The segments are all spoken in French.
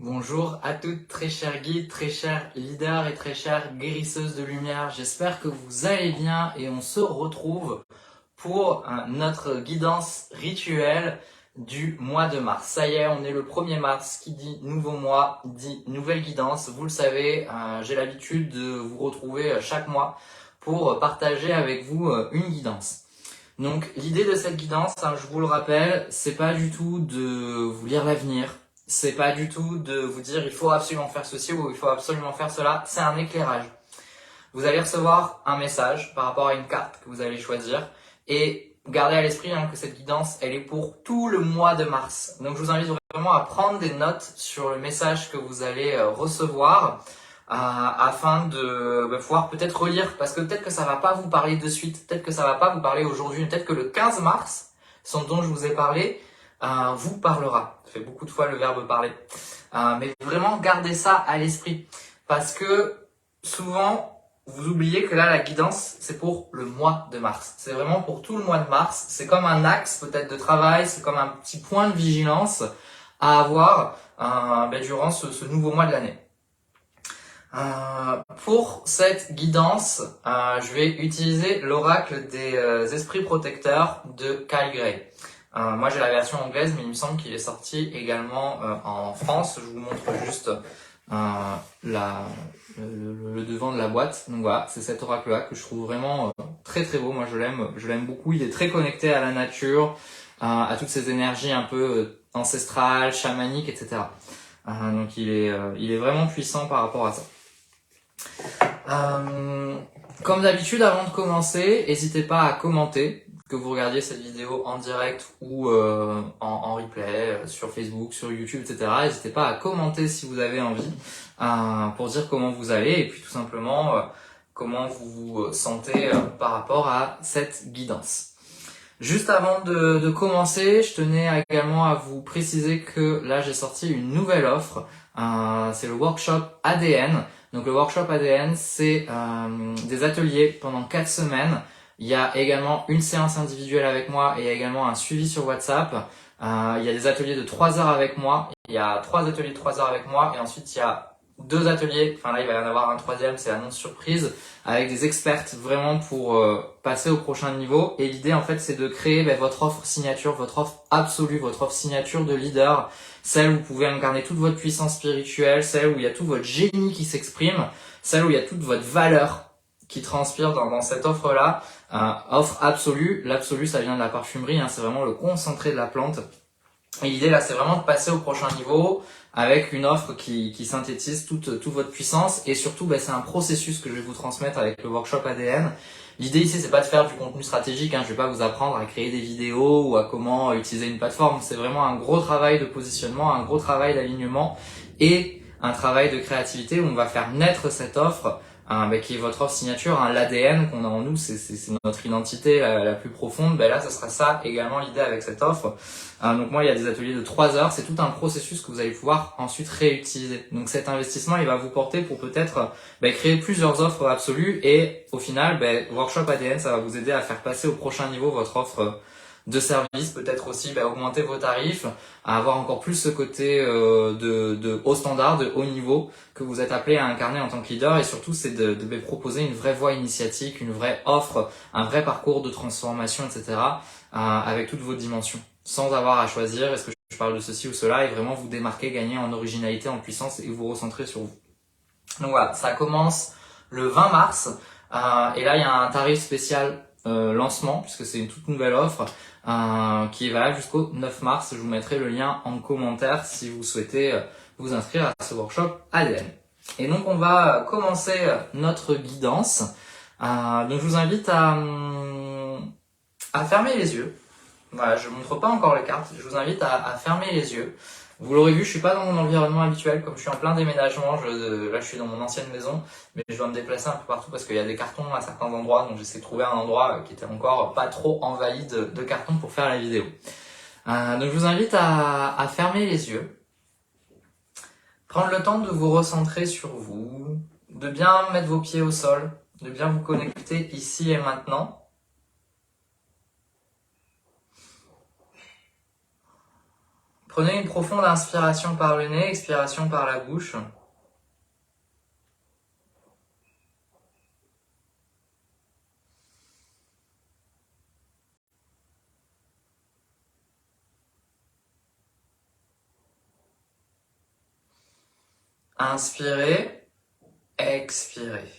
Bonjour à toutes, très chers guides, très chers leaders et très chères guérisseuses de lumière. J'espère que vous allez bien et on se retrouve pour notre guidance rituelle du mois de mars. Ça y est, on est le 1er mars, qui dit nouveau mois, dit nouvelle guidance. Vous le savez, j'ai l'habitude de vous retrouver chaque mois pour partager avec vous une guidance. Donc l'idée de cette guidance, je vous le rappelle, c'est pas du tout de vous lire l'avenir, c'est pas du tout de vous dire il faut absolument faire ceci ou il faut absolument faire cela, c'est un éclairage. Vous allez recevoir un message par rapport à une carte que vous allez choisir et gardez à l'esprit que cette guidance, elle est pour tout le mois de mars. Donc je vous invite vraiment à prendre des notes sur le message que vous allez recevoir afin de pouvoir peut-être relire, parce que peut-être que ça va pas vous parler de suite, peut-être que ça va pas vous parler aujourd'hui, peut-être que le 15 mars, ce dont je vous ai parlé, vous parlera. Ça fait beaucoup de fois le verbe parler. Mais vraiment gardez ça à l'esprit, parce que souvent, vous oubliez que là, la guidance, c'est pour le mois de mars. C'est vraiment pour tout le mois de mars. C'est comme un axe peut-être de travail, c'est comme un petit point de vigilance à avoir durant ce nouveau mois de l'année. Pour cette guidance, je vais utiliser l'oracle des esprits protecteurs de Kyle Gray. Moi j'ai la version anglaise, mais il me semble qu'il est sorti également en France. Je vous montre juste le devant de la boîte. Donc voilà, c'est cet oracle-là que je trouve vraiment très très beau. Moi je l'aime beaucoup. Il est très connecté à la nature, à toutes ces énergies un peu ancestrales, chamaniques, etc. Donc il est vraiment puissant par rapport à ça. Comme d'habitude, avant de commencer, n'hésitez pas à commenter, que vous regardiez cette vidéo en direct ou en replay sur Facebook, sur YouTube, etc. N'hésitez pas à commenter si vous avez envie pour dire comment vous allez et puis tout simplement comment vous vous sentez par rapport à cette guidance. Juste avant de commencer, je tenais également à vous préciser que là j'ai sorti une nouvelle offre, c'est le workshop ADN. Donc le workshop ADN, c'est des ateliers pendant 4 semaines. Il y a également une séance individuelle avec moi et il y a également un suivi sur WhatsApp. Il y a des ateliers de 3 heures avec moi. Il y a 3 ateliers de 3 heures avec moi et ensuite il y a 2 ateliers, enfin là il va y en avoir un troisième, c'est l'annonce surprise, avec des expertes vraiment pour passer au prochain niveau. Et l'idée en fait c'est de créer votre offre signature, votre offre absolue, votre offre signature de leader, celle où vous pouvez incarner toute votre puissance spirituelle, celle où il y a tout votre génie qui s'exprime, celle où il y a toute votre valeur qui transpire dans cette offre-là. Offre absolue, l'absolu ça vient de la parfumerie, c'est vraiment le concentré de la plante. Et l'idée là c'est vraiment de passer au prochain niveau avec une offre qui synthétise toute votre puissance et surtout c'est un processus que je vais vous transmettre avec le workshop ADN. L'idée ici c'est pas de faire du contenu stratégique, je vais pas vous apprendre à créer des vidéos ou à comment utiliser une plateforme, c'est vraiment un gros travail de positionnement, un gros travail d'alignement et un travail de créativité où on va faire naître cette offre qui est votre offre signature, l'ADN qu'on a en nous, c'est notre identité la plus profonde. Là, ce sera ça également l'idée avec cette offre. Donc moi, il y a des ateliers de 3 heures. C'est tout un processus que vous allez pouvoir ensuite réutiliser. Donc cet investissement, il va vous porter pour peut-être créer plusieurs offres absolues et au final, Workshop ADN, ça va vous aider à faire passer au prochain niveau votre offre de service, peut-être aussi augmenter vos tarifs, à avoir encore plus ce côté de haut standard, de haut niveau que vous êtes appelé à incarner en tant que leader et surtout c'est de proposer une vraie voie initiatique, une vraie offre, un vrai parcours de transformation, etc. Avec toutes vos dimensions, sans avoir à choisir est-ce que je parle de ceci ou cela et vraiment vous démarquer, gagner en originalité, en puissance et vous recentrer sur vous. Donc voilà, ça commence le 20 mars et là il y a un tarif spécial lancement puisque c'est une toute nouvelle offre qui est valable jusqu'au 9 mars. Je vous mettrai le lien en commentaire si vous souhaitez vous inscrire à ce workshop ADN. Et donc on va commencer notre guidance. Donc je vous invite à fermer les yeux. Voilà, je ne montre pas encore les cartes, je vous invite à fermer les yeux. Vous l'aurez vu, je suis pas dans mon environnement habituel, comme je suis en plein déménagement, là je suis dans mon ancienne maison, mais je dois me déplacer un peu partout parce qu'il y a des cartons à certains endroits, donc j'essaie de trouver un endroit qui était encore pas trop envahi de cartons pour faire la vidéo. Donc je vous invite à fermer les yeux, prendre le temps de vous recentrer sur vous, de bien mettre vos pieds au sol, de bien vous connecter ici et maintenant. Prenez une profonde inspiration par le nez, expiration par la bouche. Inspirez, expirez.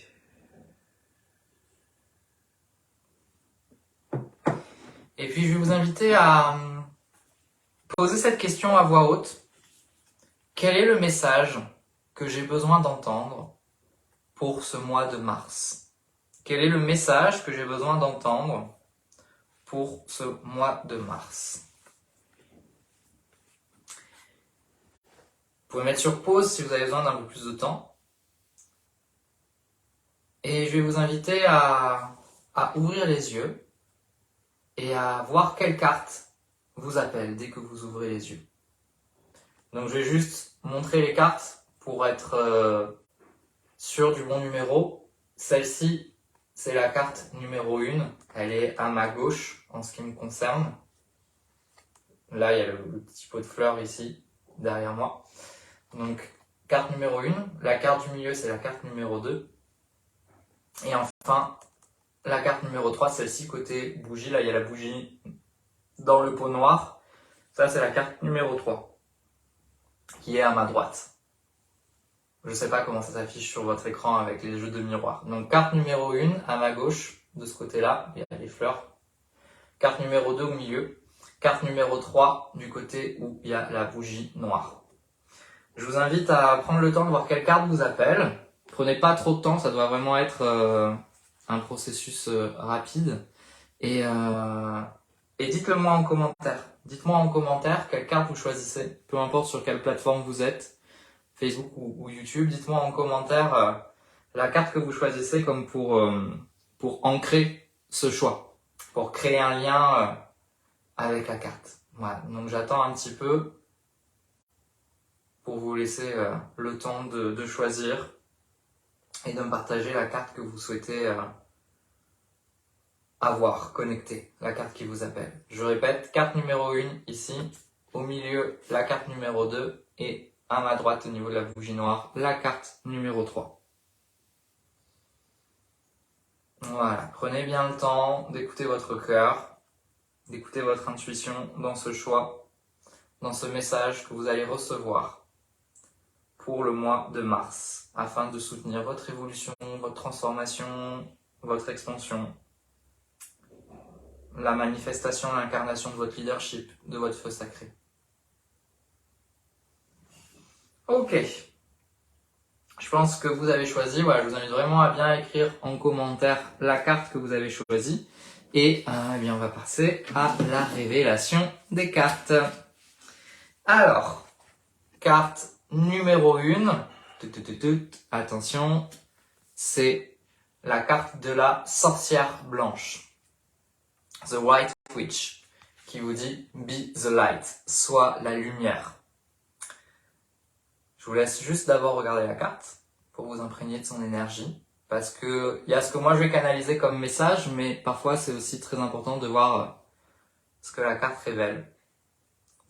Et puis je vais vous inviter à poser cette question à voix haute. Quel est le message que j'ai besoin d'entendre pour ce mois de mars? Quel est le message que j'ai besoin d'entendre pour ce mois de mars? Vous pouvez mettre sur pause si vous avez besoin d'un peu plus de temps. Et je vais vous inviter à ouvrir les yeux et à voir quelle carte vous appelle dès que vous ouvrez les yeux. Donc je vais juste montrer les cartes pour être sûr du bon numéro. Celle-ci, c'est la carte numéro 1. Elle est à ma gauche en ce qui me concerne. Là, il y a le petit pot de fleurs ici, derrière moi. Donc, carte numéro 1. La carte du milieu, c'est la carte numéro 2. Et enfin, la carte numéro 3, celle-ci, côté bougie. Là, il y a la bougie dans le pot noir. Ça, c'est la carte numéro 3, qui est à ma droite. Je ne sais pas comment ça s'affiche sur votre écran avec les jeux de miroir. Donc, carte numéro 1, à ma gauche, de ce côté-là, il y a les fleurs. Carte numéro 2 au milieu. Carte numéro 3, du côté où il y a la bougie noire. Je vous invite à prendre le temps de voir quelle carte vous appelle. Prenez pas trop de temps, ça doit vraiment être un processus rapide. Et dites-le moi en commentaire. Dites-moi en commentaire quelle carte vous choisissez, peu importe sur quelle plateforme vous êtes, Facebook ou YouTube. Dites-moi en commentaire la carte que vous choisissez comme pour ancrer ce choix, pour créer un lien avec la carte. Voilà, donc j'attends un petit peu pour vous laisser le temps de choisir et de me partager la carte que vous souhaitez avoir connectée, la carte qui vous appelle. Je répète, carte numéro 1 ici, au milieu la carte numéro 2 et à ma droite au niveau de la bougie noire, la carte numéro 3. Voilà, prenez bien le temps d'écouter votre cœur, d'écouter votre intuition dans ce choix, dans ce message que vous allez recevoir pour le mois de mars, afin de soutenir votre évolution, votre transformation, votre expansion, la manifestation, l'incarnation de votre leadership, de votre feu sacré. Ok. Je pense que vous avez choisi, voilà, je vous invite vraiment à bien écrire en commentaire la carte que vous avez choisie. Et eh bien, on va passer à la révélation des cartes. Alors, carte numéro 1, attention, c'est la carte de la sorcière blanche. The White Witch, qui vous dit « Be the light », soit la lumière. Je vous laisse juste d'abord regarder la carte pour vous imprégner de son énergie. Parce que il y a ce que moi je vais canaliser comme message, mais parfois c'est aussi très important de voir ce que la carte révèle.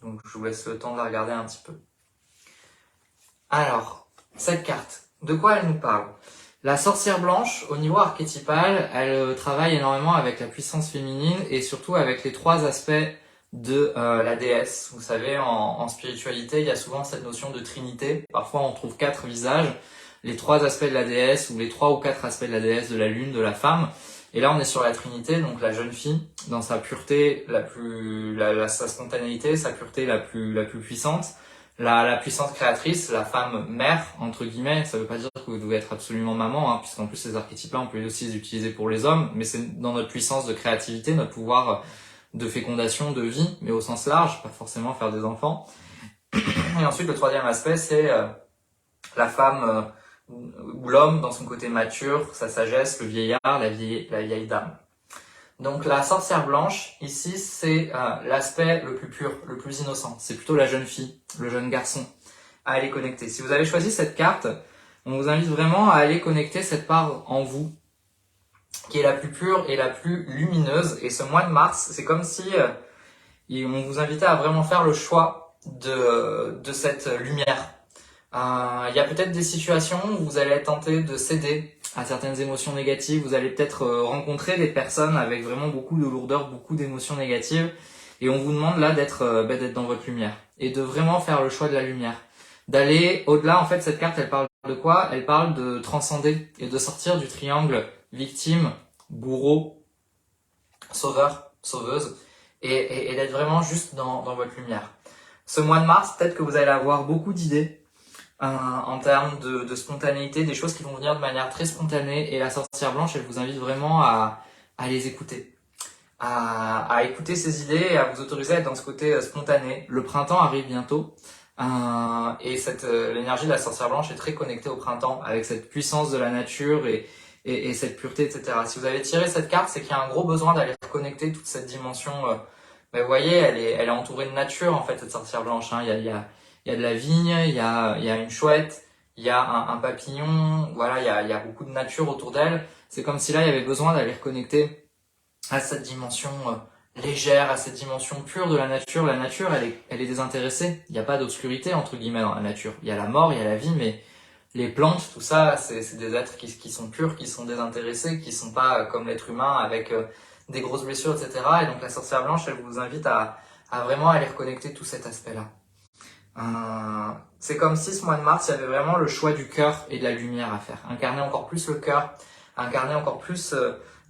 Donc je vous laisse le temps de la regarder un petit peu. Alors, cette carte, de quoi elle nous parle? La sorcière blanche, au niveau archétypal, elle travaille énormément avec la puissance féminine et surtout avec les 3 aspects de la déesse. Vous savez, en spiritualité, il y a souvent cette notion de trinité. Parfois, on trouve 4 visages, les 3 aspects de la déesse ou les 3 ou 4 aspects de la déesse, de la lune, de la femme. Et là, on est sur la trinité, donc la jeune fille, dans sa pureté, sa spontanéité, sa pureté la plus puissante. La puissance créatrice, la femme mère, entre guillemets, ça veut pas dire que vous devez être absolument maman, puisqu'en plus ces archétypes-là, on peut aussi les utiliser pour les hommes, mais c'est dans notre puissance de créativité, notre pouvoir de fécondation, de vie, mais au sens large, pas forcément faire des enfants. Et ensuite, le 3e aspect, c'est la femme ou l'homme dans son côté mature, sa sagesse, le vieillard, la vieille dame. Donc la sorcière blanche, ici, c'est l'aspect le plus pur, le plus innocent. C'est plutôt la jeune fille, le jeune garçon, à aller connecter. Si vous avez choisi cette carte, on vous invite vraiment à aller connecter cette part en vous, qui est la plus pure et la plus lumineuse. Et ce mois de mars, c'est comme si on vous invitait à vraiment faire le choix de cette lumière. Il y a peut-être des situations où vous allez être tenté de céder à certaines émotions négatives. Vous allez peut-être rencontrer des personnes avec vraiment beaucoup de lourdeur, beaucoup d'émotions négatives. Et on vous demande là d'être dans votre lumière. Et de vraiment faire le choix de la lumière. D'aller au-delà. En fait, cette carte, elle parle de quoi? Elle parle de transcender et de sortir du triangle victime, bourreau, sauveur, sauveuse. Et d'être vraiment juste dans votre lumière. Ce mois de mars, peut-être que vous allez avoir beaucoup d'idées en termes de spontanéité, des choses qui vont venir de manière très spontanée. Et la sorcière blanche, elle vous invite vraiment à les écouter. À écouter ces idées et à vous autoriser à être dans ce côté spontané. Le printemps arrive bientôt. Et l'énergie de la sorcière blanche est très connectée au printemps, avec cette puissance de la nature et cette pureté, etc. Si vous avez tiré cette carte, c'est qu'il y a un gros besoin d'aller reconnecter toute cette dimension. Mais vous voyez, elle est entourée de nature, en fait, cette sorcière blanche. Hein. Il y a de la vigne, il y a une chouette, il y a un papillon, voilà, il y a beaucoup de nature autour d'elle. C'est comme si là, il y avait besoin d'aller reconnecter à cette dimension légère, à cette dimension pure de la nature. La nature, elle est désintéressée. Il n'y a pas d'obscurité, entre guillemets, dans la nature. Il y a la mort, il y a la vie, mais les plantes, tout ça, c'est des êtres qui sont purs, qui sont désintéressés, qui sont pas comme l'être humain avec des grosses blessures, etc. Et donc la sorcière blanche, elle vous invite à vraiment aller reconnecter tout cet aspect-là. C'est comme si ce mois de mars, il y avait vraiment le choix du cœur et de la lumière à faire. Incarner encore plus le cœur, incarner encore plus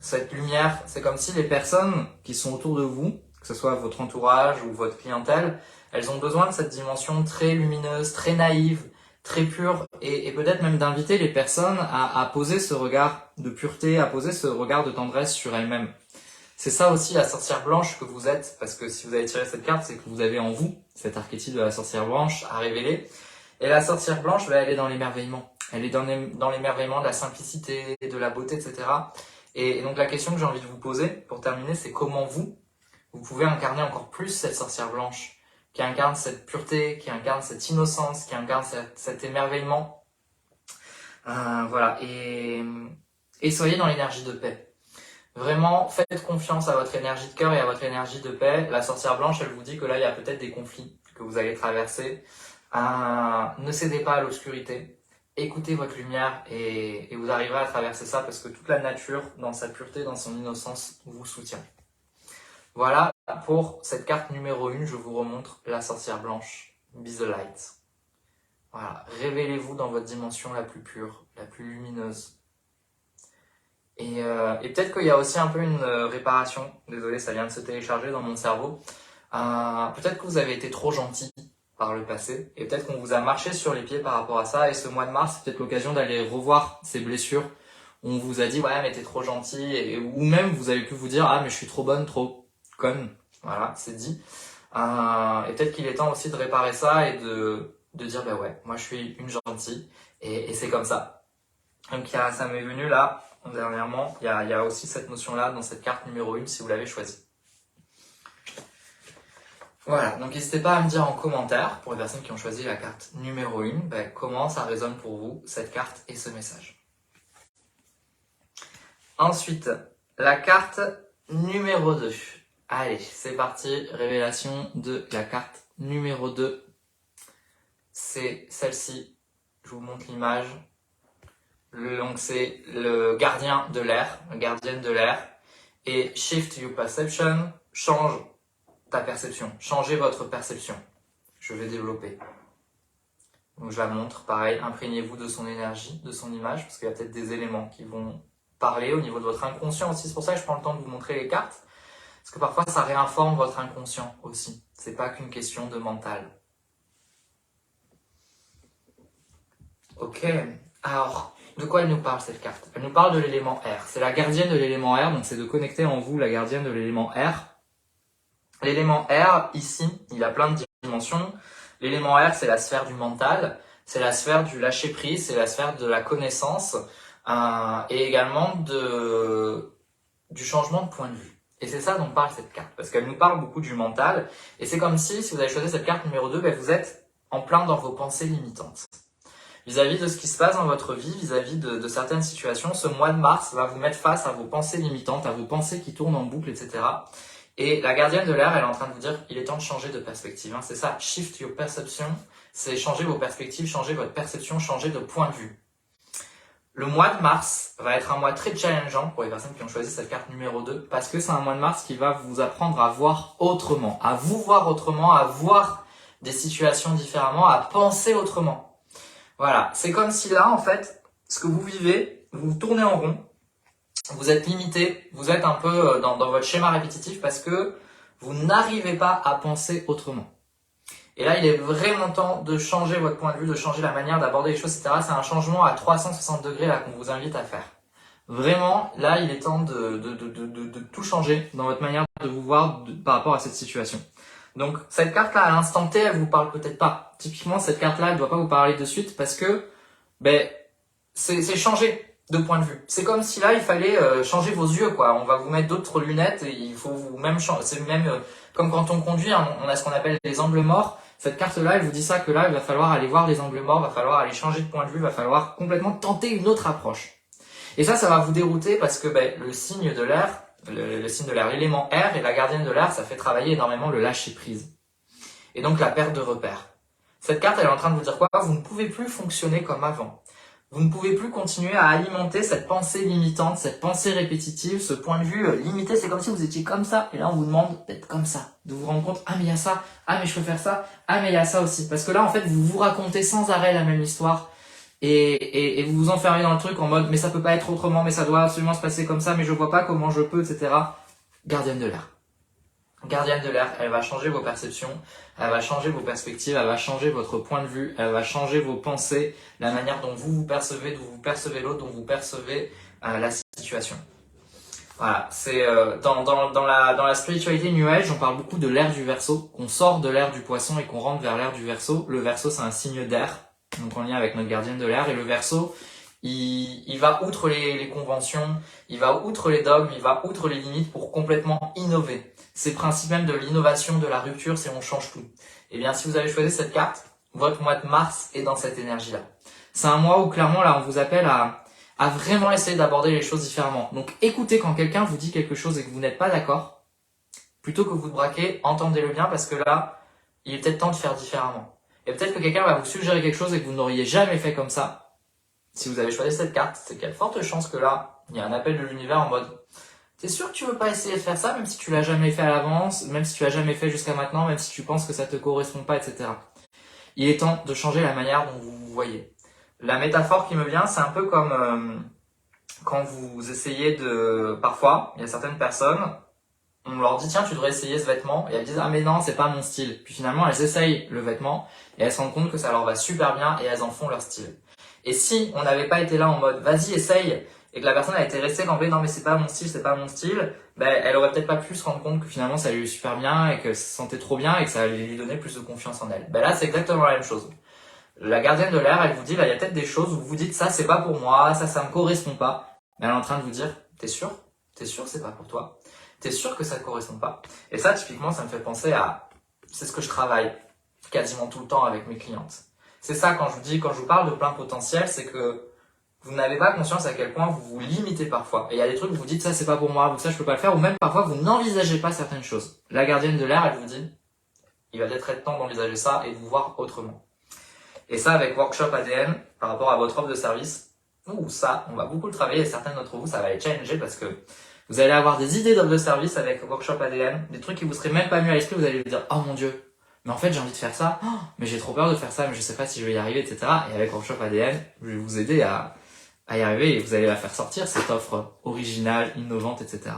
cette lumière. C'est comme si les personnes qui sont autour de vous, que ce soit votre entourage ou votre clientèle, elles ont besoin de cette dimension très lumineuse, très naïve, très pure, et peut-être même d'inviter les personnes à poser ce regard de pureté, à poser ce regard de tendresse sur elles-mêmes. C'est ça aussi la sorcière blanche que vous êtes, parce que si vous avez tiré cette carte, c'est que vous avez en vous cet archétype de la sorcière blanche à révéler. Et la sorcière blanche, elle est dans l'émerveillement. Elle est dans l'émerveillement de la simplicité, de la beauté, etc. Et donc la question que j'ai envie de vous poser, pour terminer, c'est comment vous pouvez incarner encore plus cette sorcière blanche, qui incarne cette pureté, qui incarne cette innocence, qui incarne cet émerveillement. Voilà, et soyez dans l'énergie de paix. Vraiment, faites confiance à votre énergie de cœur et à votre énergie de paix. La sorcière blanche, elle vous dit que là, il y a peut-être des conflits que vous allez traverser. Ne cédez pas à l'obscurité. Écoutez votre lumière et vous arriverez à traverser ça parce que toute la nature, dans sa pureté, dans son innocence, vous soutient. Voilà, pour cette carte numéro 1, je vous remontre la sorcière blanche. Be the light. Voilà, révélez-vous dans votre dimension la plus pure, la plus lumineuse. Et peut-être qu'il y a aussi un peu une réparation. Désolé, ça vient de se télécharger dans mon cerveau. Peut-être que vous avez été trop gentil par le passé. Et peut-être qu'on vous a marché sur les pieds par rapport à ça. Et ce mois de mars, c'est peut-être l'occasion d'aller revoir ces blessures. On vous a dit, ouais, mais t'es trop gentil. Ou même, vous avez pu vous dire, ah, mais je suis trop bonne, trop conne. Voilà, c'est dit. Et peut-être qu'il est temps aussi de réparer ça et de dire, bah ouais, moi je suis une gentille. Et c'est comme ça. Donc ça m'est venu là. Dernièrement, il y a aussi cette notion-là dans cette carte numéro 1 si vous l'avez choisie. Voilà, donc n'hésitez pas à me dire en commentaire, pour les personnes qui ont choisi la carte numéro 1, comment ça résonne pour vous, cette carte et ce message. Ensuite, la carte numéro 2. Allez, c'est parti, révélation de la carte numéro 2. C'est celle-ci, je vous montre l'image. Donc c'est le gardien de l'air, la gardienne de l'air. Et shift your perception, change ta perception, changez votre perception. Je vais développer. Donc je la montre, pareil, imprégnez-vous de son énergie, de son image, parce qu'il y a peut-être des éléments qui vont parler au niveau de votre inconscient aussi. C'est pour ça que je prends le temps de vous montrer les cartes, parce que parfois ça réinforme votre inconscient aussi. C'est pas qu'une question de mental. Ok, alors... de quoi elle nous parle cette carte? Elle nous parle de l'élément R. C'est la gardienne de l'élément R, donc c'est de connecter en vous la gardienne de l'élément R. L'élément R, ici, il a plein de dimensions. L'élément R, c'est la sphère du mental, c'est la sphère du lâcher-prise, c'est la sphère de la connaissance et également du changement de point de vue. Et c'est ça dont parle cette carte, parce qu'elle nous parle beaucoup du mental. Et c'est comme si vous avez choisi cette carte numéro 2, vous êtes en plein dans vos pensées limitantes. Vis-à-vis de ce qui se passe dans votre vie, vis-à-vis de certaines situations, ce mois de mars va vous mettre face à vos pensées limitantes, à vos pensées qui tournent en boucle, etc. Et la gardienne de l'air, elle est en train de vous dire, il est temps de changer de perspective. Hein. C'est ça, shift your perception, c'est changer vos perspectives, changer votre perception, changer de point de vue. Le mois de mars va être un mois très challengeant pour les personnes qui ont choisi cette carte numéro 2 parce que c'est un mois de mars qui va vous apprendre à voir autrement, à vous voir autrement, à voir des situations différemment, à penser autrement. Voilà, c'est comme si là, en fait, ce que vous vivez, vous tournez en rond, vous êtes limité, vous êtes un peu dans votre schéma répétitif parce que vous n'arrivez pas à penser autrement. Et là, il est vraiment temps de changer votre point de vue, de changer la manière d'aborder les choses, etc. C'est un changement à 360 degrés là qu'on vous invite à faire. Vraiment, là, il est temps de tout changer dans votre manière de vous voir par rapport à cette situation. Donc, cette carte-là, à l'instant T, elle vous parle peut-être pas. Typiquement, cette carte-là, elle ne doit pas vous parler de suite parce que c'est changer de point de vue. C'est comme si là, il fallait changer vos yeux, quoi. On va vous mettre d'autres lunettes et il faut vous même changer. C'est même comme quand on conduit, hein, on a ce qu'on appelle les angles morts. Cette carte-là, elle vous dit ça, que là, il va falloir aller voir les angles morts, il va falloir aller changer de point de vue, il va falloir complètement tenter une autre approche. Et ça va vous dérouter parce que le signe de l'air, le signe de l'air, l'élément air et la gardienne de l'air, ça fait travailler énormément le lâcher-prise. Et donc la perte de repères. Cette carte, elle est en train de vous dire quoi? Vous ne pouvez plus fonctionner comme avant. Vous ne pouvez plus continuer à alimenter cette pensée limitante, cette pensée répétitive, ce point de vue limité. C'est comme si vous étiez comme ça. Et là, on vous demande d'être comme ça. De vous rendre compte, ah mais il y a ça, ah mais je peux faire ça, ah mais il y a ça aussi. Parce que là, en fait, vous vous racontez sans arrêt la même histoire. Et vous vous enfermez dans le truc en mode, mais ça peut pas être autrement, mais ça doit absolument se passer comme ça, mais je vois pas comment je peux, etc. Gardienne de l'air. Gardienne de l'air, elle va changer vos perceptions, elle va changer vos perspectives, elle va changer votre point de vue, elle va changer vos pensées, la manière dont vous vous percevez, dont vous percevez l'autre, dont vous percevez la situation. Voilà, c'est dans la spiritualité New Age, on parle beaucoup de l'ère du Verseau, qu'on sort de l'ère du Poisson et qu'on rentre vers l'ère du Verseau. Le Verseau, c'est un signe d'air, donc en lien avec notre gardienne de l'air, et le Verseau, il va outre les conventions, il va outre les dogmes, il va outre les limites pour complètement innover. C'est le principe même de l'innovation, de la rupture, c'est on change tout. Et bien, si vous avez choisi cette carte, votre mois de mars est dans cette énergie-là. C'est un mois où clairement, là, on vous appelle à vraiment essayer d'aborder les choses différemment. Donc, écoutez quand quelqu'un vous dit quelque chose et que vous n'êtes pas d'accord, plutôt que vous de braquer, entendez-le bien parce que là, il est peut-être temps de faire différemment. Et peut-être que quelqu'un va vous suggérer quelque chose et que vous n'auriez jamais fait comme ça. Si vous avez choisi cette carte, c'est qu'il y a de fortes chances que là, il y a un appel de l'univers en mode t'es sûr que tu veux pas essayer de faire ça, même si tu l'as jamais fait à l'avance, même si tu l'as jamais fait jusqu'à maintenant, même si tu penses que ça te correspond pas, etc. Il est temps de changer la manière dont vous vous voyez. La métaphore qui me vient, c'est un peu comme quand vous essayez de... Parfois, il y a certaines personnes, on leur dit tiens, tu devrais essayer ce vêtement, et elles disent ah mais non, c'est pas mon style. Puis finalement, elles essayent le vêtement, et elles se rendent compte que ça leur va super bien, et elles en font leur style. Et si on n'avait pas été là en mode vas-y essaye et que la personne a été restée campée non mais c'est pas mon style, c'est pas mon style, elle aurait peut-être pas pu se rendre compte que finalement ça lui allait super bien et qu'elle se sentait trop bien et que ça allait lui donner plus de confiance en elle. Là c'est exactement la même chose. La gardienne de l'air, elle vous dit là il y a peut-être des choses où vous dites ça c'est pas pour moi, ça me correspond pas. Mais elle est en train de vous dire t'es sûr que c'est pas pour toi, t'es sûr que ça te correspond pas. Et ça typiquement ça me fait penser à c'est ce que je travaille quasiment tout le temps avec mes clientes. C'est ça quand je vous parle de plein potentiel, c'est que vous n'avez pas conscience à quel point vous vous limitez parfois. Et il y a des trucs où vous dites ça c'est pas pour moi, ou ça je peux pas le faire, ou même parfois vous n'envisagez pas certaines choses. La gardienne de l'air, elle vous dit, il va peut-être être temps d'envisager ça et de vous voir autrement. Et ça avec Workshop ADN, par rapport à votre offre de service, ça, on va beaucoup le travailler et certains d'entre vous, ça va les challenger parce que vous allez avoir des idées d'offre de service avec Workshop ADN, des trucs qui vous seraient même pas mis à l'esprit, vous allez vous dire, oh mon dieu, mais en fait j'ai envie de faire ça, mais j'ai trop peur de faire ça, mais je sais pas si je vais y arriver, etc. Et avec Workshop ADN, je vais vous aider à y arriver et vous allez la faire sortir, cette offre originale, innovante, etc.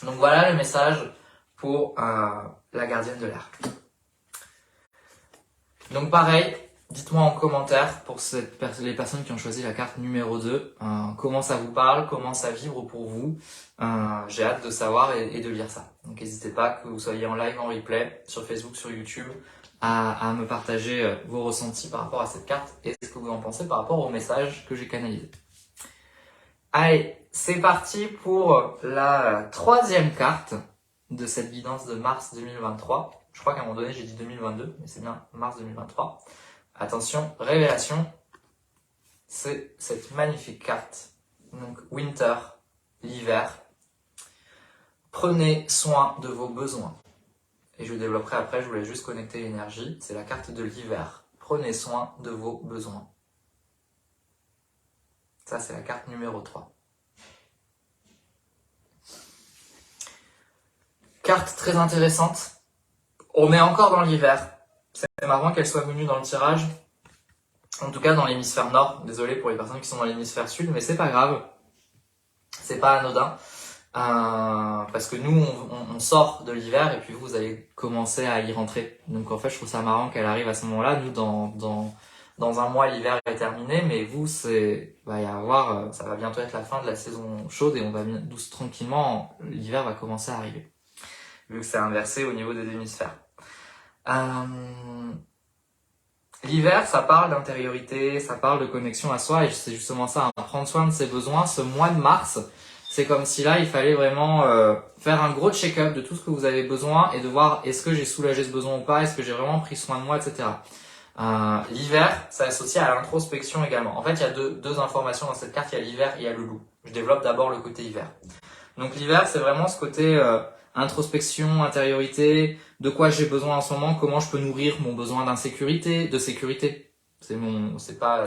Donc voilà le message pour la gardienne de l'air. Donc pareil, dites-moi en commentaire pour les personnes qui ont choisi la carte numéro 2, comment ça vous parle, comment ça vibre pour vous. J'ai hâte de savoir et de lire ça. Donc n'hésitez pas, que vous soyez en live, en replay, sur Facebook, sur YouTube, à me partager vos ressentis par rapport à cette carte et ce que vous en pensez par rapport au message que j'ai canalisé. Allez, c'est parti pour la 3e carte de cette guidance de mars 2023. Je crois qu'à un moment donné j'ai dit 2022, mais c'est bien mars 2023. Attention, révélation, c'est cette magnifique carte. Donc winter, l'hiver. Prenez soin de vos besoins. Et je développerai après, je voulais juste connecter l'énergie. C'est la carte de l'hiver. Prenez soin de vos besoins. Ça, c'est la carte numéro 3. Carte très intéressante. On est encore dans l'hiver. C'est marrant qu'elle soit venue dans le tirage. En tout cas, dans l'hémisphère nord. Désolé pour les personnes qui sont dans l'hémisphère sud, mais c'est pas grave. C'est pas anodin. Parce que nous, on sort de l'hiver et puis vous allez commencer à y rentrer. Donc en fait, je trouve ça marrant qu'elle arrive à ce moment-là. Nous, dans un mois, l'hiver est terminé, mais vous, va y avoir, ça va bientôt être la fin de la saison chaude et on va douce tranquillement, l'hiver va commencer à arriver. Vu que c'est inversé au niveau des hémisphères. L'hiver, ça parle d'intériorité, ça parle de connexion à soi et c'est justement ça, hein, prendre soin de ses besoins. Ce mois de mars, c'est comme si là, il fallait vraiment faire un gros check-up de tout ce que vous avez besoin et de voir est-ce que j'ai soulagé ce besoin ou pas, est-ce que j'ai vraiment pris soin de moi, etc. L'hiver, ça associe à l'introspection également. En fait, il y a deux informations dans cette carte, il y a l'hiver et il y a le loup. Je développe d'abord le côté hiver. Donc l'hiver, c'est vraiment ce côté introspection, intériorité, de quoi j'ai besoin en ce moment, comment je peux nourrir mon besoin d'insécurité, de sécurité. C'est pas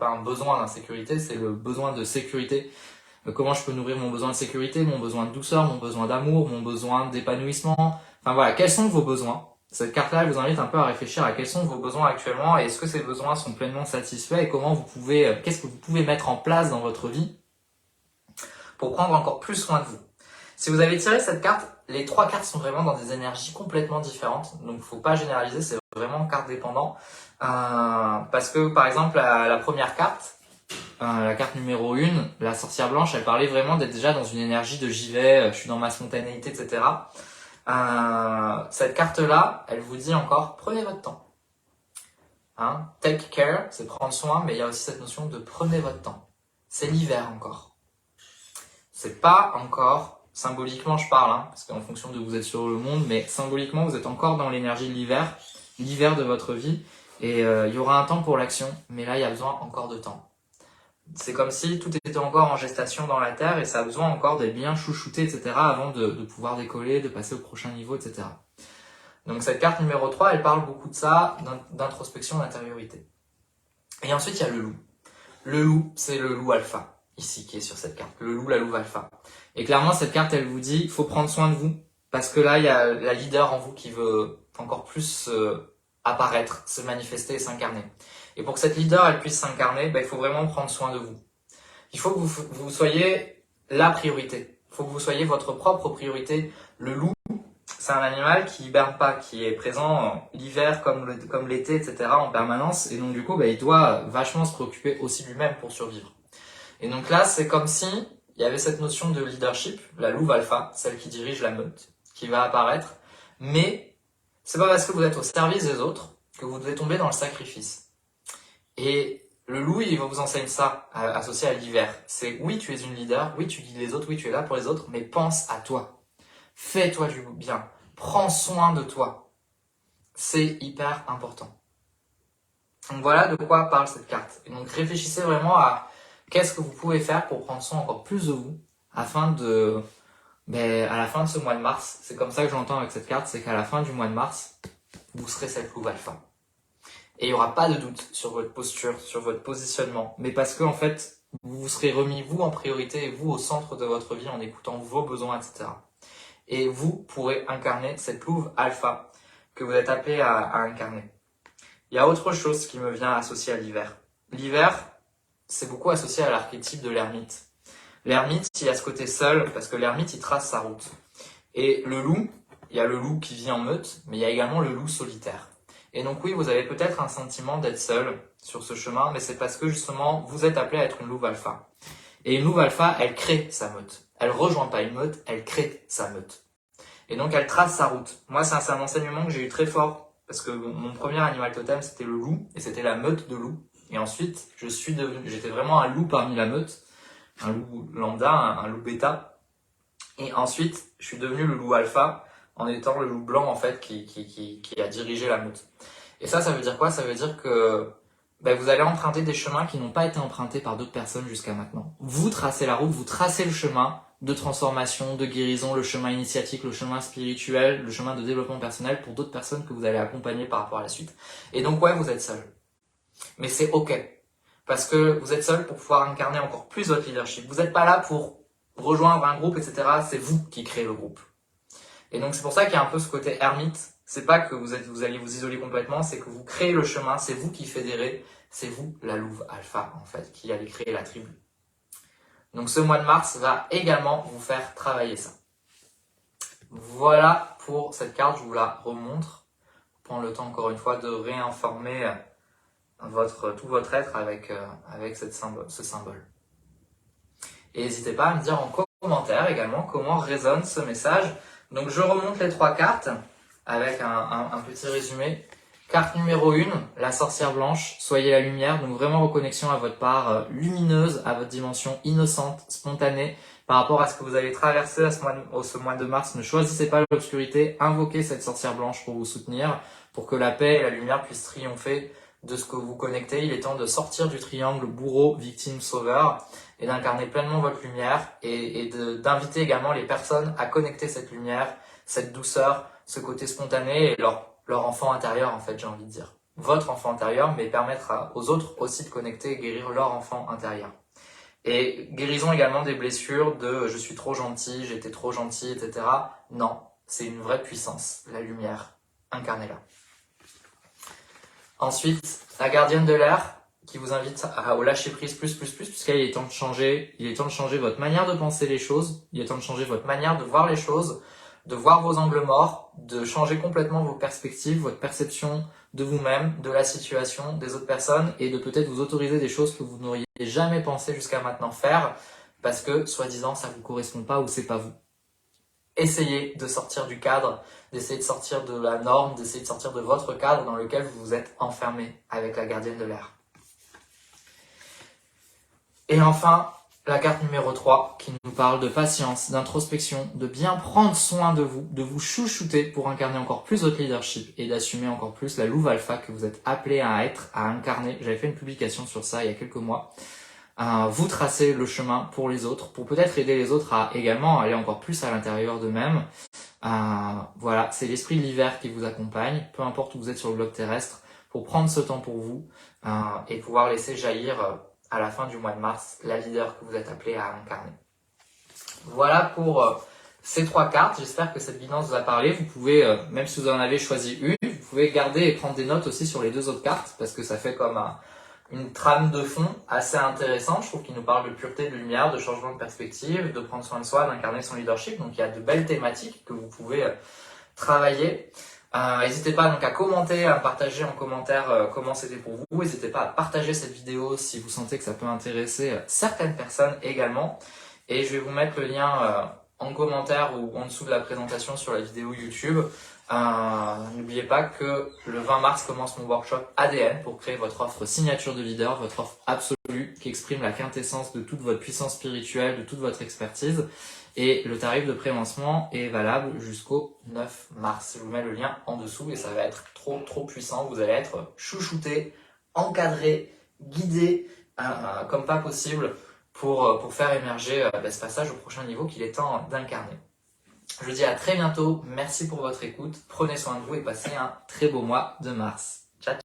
un besoin d'insécurité, c'est le besoin de sécurité. Comment je peux nourrir mon besoin de sécurité, mon besoin de douceur, mon besoin d'amour, mon besoin d'épanouissement. Enfin voilà, quels sont vos besoins? Cette carte-là, elle vous invite un peu à réfléchir à quels sont vos besoins actuellement et est-ce que ces besoins sont pleinement satisfaits et comment vous pouvez, qu'est-ce que vous pouvez mettre en place dans votre vie pour prendre encore plus soin de vous. Si vous avez tiré cette carte, les 3 cartes sont vraiment dans des énergies complètement différentes. Donc, faut pas généraliser, c'est vraiment carte dépendant. Parce que, par exemple, la première carte, la carte numéro 1, la sorcière blanche, elle parlait vraiment d'être déjà dans une énergie de j'y vais, je suis dans ma spontanéité, etc. Cette carte-là, elle vous dit encore, prenez votre temps. Hein? Take care, c'est prendre soin, mais il y a aussi cette notion de prenez votre temps. C'est l'hiver encore. C'est pas encore, symboliquement je parle, hein, parce qu'en fonction de vous êtes sur le monde, mais symboliquement vous êtes encore dans l'énergie de l'hiver de votre vie, et il y aura un temps pour l'action, mais là il y a besoin encore de temps. C'est comme si tout était encore en gestation dans la terre et ça a besoin encore d'être bien chouchouté, etc. avant de pouvoir décoller, de passer au prochain niveau, etc. Donc cette carte numéro 3, elle parle beaucoup de ça, d'introspection, d'intériorité. Et ensuite, il y a le loup. Le loup, c'est le loup alpha, ici, qui est sur cette carte. Le loup, la louve alpha. Et clairement, cette carte, elle vous dit, il faut prendre soin de vous, parce que là, il y a la leader en vous qui veut encore plus apparaître, se manifester et s'incarner. Et pour que cette leader, elle puisse s'incarner, il faut vraiment prendre soin de vous. Il faut que vous soyez la priorité. Il faut que vous soyez votre propre priorité. Le loup, c'est un animal qui hiberne pas, qui est présent l'hiver comme l'été, etc. en permanence. Et donc du coup, il doit vachement se préoccuper aussi lui-même pour survivre. Et donc là, c'est comme si il y avait cette notion de leadership, la louve alpha, celle qui dirige la meute, qui va apparaître. Mais c'est pas parce que vous êtes au service des autres que vous devez tomber dans le sacrifice. Et le loup, il va vous enseigner ça, associé à l'hiver. C'est oui, tu es une leader, oui, tu guides les autres, oui, tu es là pour les autres, mais pense à toi. Fais-toi du bien. Prends soin de toi. C'est hyper important. Donc voilà de quoi parle cette carte. Et donc réfléchissez vraiment à qu'est-ce que vous pouvez faire pour prendre soin encore plus de vous afin de, à la fin de ce mois de mars, c'est comme ça que j'entends avec cette carte, c'est qu'à la fin du mois de mars, vous serez cette louve alpha. Et il n'y aura pas de doute sur votre posture, sur votre positionnement. Mais parce que, en fait, vous vous serez remis, vous, en priorité, et vous, au centre de votre vie, en écoutant vos besoins, etc. Et vous pourrez incarner cette louve alpha que vous êtes appelé à incarner. Il y a autre chose qui me vient associer à l'hiver. L'hiver, c'est beaucoup associé à l'archétype de l'ermite. L'ermite, il y a ce côté seul, parce que l'ermite, il trace sa route. Et le loup, il y a le loup qui vit en meute, mais il y a également le loup solitaire. Et donc oui, vous avez peut-être un sentiment d'être seul sur ce chemin, mais c'est parce que justement, vous êtes appelé à être une louve alpha. Et une louve alpha, elle crée sa meute. Elle rejoint pas une meute, elle crée sa meute. Et donc elle trace sa route. Moi, c'est un enseignement que j'ai eu très fort, parce que mon premier animal totem, c'était le loup, et c'était la meute de loups. Et ensuite, j'étais vraiment un loup parmi la meute, un loup lambda, un loup bêta. Et ensuite, je suis devenu le loup alpha, en étant le loup blanc en fait qui a dirigé la meute. Et ça veut dire quoi? Ça veut dire que vous allez emprunter des chemins qui n'ont pas été empruntés par d'autres personnes jusqu'à maintenant. Vous tracez la route, vous tracez le chemin, de transformation, de guérison, le chemin initiatique, le chemin spirituel, le chemin de développement personnel pour d'autres personnes que vous allez accompagner par rapport à la suite. Et donc ouais, vous êtes seul. Mais c'est ok. Parce que vous êtes seul pour pouvoir incarner encore plus votre leadership. Vous n'êtes pas là pour rejoindre un groupe, etc. C'est vous qui créez le groupe. Et donc c'est pour ça qu'il y a un peu ce côté ermite. C'est pas que vous allez vous isoler complètement, c'est que vous créez le chemin, c'est vous qui fédérez, c'est vous la louve alpha en fait, qui allez créer la tribu. Donc ce mois de mars va également vous faire travailler ça. Voilà pour cette carte, je vous la remontre. Prends le temps encore une fois de réinformer tout votre être avec ce symbole. Et n'hésitez pas à me dire en commentaire également comment résonne ce message. Donc je remonte les 3 cartes avec un petit résumé. Carte numéro 1, la sorcière blanche, soyez la lumière, donc vraiment reconnexion à votre part lumineuse, à votre dimension innocente, spontanée, par rapport à ce que vous allez traverser ce mois de mars. Ne choisissez pas l'obscurité, invoquez cette sorcière blanche pour vous soutenir, pour que la paix et la lumière puissent triompher de ce que vous connectez. Il est temps de sortir du triangle bourreau, victime, sauveur, et d'incarner pleinement votre lumière, et d'inviter également les personnes à connecter cette lumière, cette douceur, ce côté spontané, et leur enfant intérieur, en fait, j'ai envie de dire. Votre enfant intérieur, mais permettre aux autres aussi de connecter et guérir leur enfant intérieur. Et guérison également des blessures de « je suis trop gentil, j'étais trop gentil », etc. Non, c'est une vraie puissance, la lumière, incarnez-la. Ensuite, la gardienne de l'air, qui vous invite au lâcher prise plus, puisqu'il est temps de changer, votre manière de penser les choses, il est temps de changer votre manière de voir les choses, de voir vos angles morts, de changer complètement vos perspectives, votre perception de vous-même, de la situation, des autres personnes, et de peut-être vous autoriser des choses que vous n'auriez jamais pensé jusqu'à maintenant faire, parce que, soi-disant, ça vous correspond pas ou c'est pas vous. Essayez de sortir du cadre, d'essayer de sortir de la norme, d'essayer de sortir de votre cadre dans lequel vous vous êtes enfermé avec la gardienne de l'air. Et enfin, la carte numéro 3 qui nous parle de patience, d'introspection, de bien prendre soin de vous chouchouter pour incarner encore plus votre leadership et d'assumer encore plus la louve alpha que vous êtes appelé à être, à incarner. J'avais fait une publication sur ça il y a quelques mois. Vous tracez le chemin pour les autres, pour peut-être aider les autres à également aller encore plus à l'intérieur d'eux-mêmes. Voilà, c'est l'esprit de l'hiver qui vous accompagne, peu importe où vous êtes sur le globe terrestre, pour prendre ce temps pour vous et pouvoir laisser jaillir à la fin du mois de mars la leader que vous êtes appelé à incarner. Voilà pour ces 3 cartes. J'espère que cette guidance vous a parlé. Vous pouvez, même si vous en avez choisi une, vous pouvez garder et prendre des notes aussi sur les 2 autres cartes parce que ça fait comme une trame de fond assez intéressante, je trouve, qui nous parle de pureté, de lumière, de changement de perspective, de prendre soin de soi, d'incarner son leadership. Donc il y a de belles thématiques que vous pouvez travailler. N'hésitez pas donc à commenter, à partager en commentaire comment c'était pour vous. N'hésitez pas à partager cette vidéo si vous sentez que ça peut intéresser certaines personnes également. Et je vais vous mettre le lien en commentaire ou en dessous de la présentation sur la vidéo YouTube. N'oubliez pas que le 20 mars commence mon workshop ADN pour créer votre offre signature de leader, votre offre absolue qui exprime la quintessence de toute votre puissance spirituelle, de toute votre expertise. Et le tarif de prélancement est valable jusqu'au 9 mars. Je vous mets le lien en dessous et ça va être trop puissant. Vous allez être chouchouté, encadré, guidé comme pas possible pour faire émerger ce passage au prochain niveau qu'il est temps d'incarner. Je vous dis à très bientôt, merci pour votre écoute, prenez soin de vous et passez un très beau mois de mars.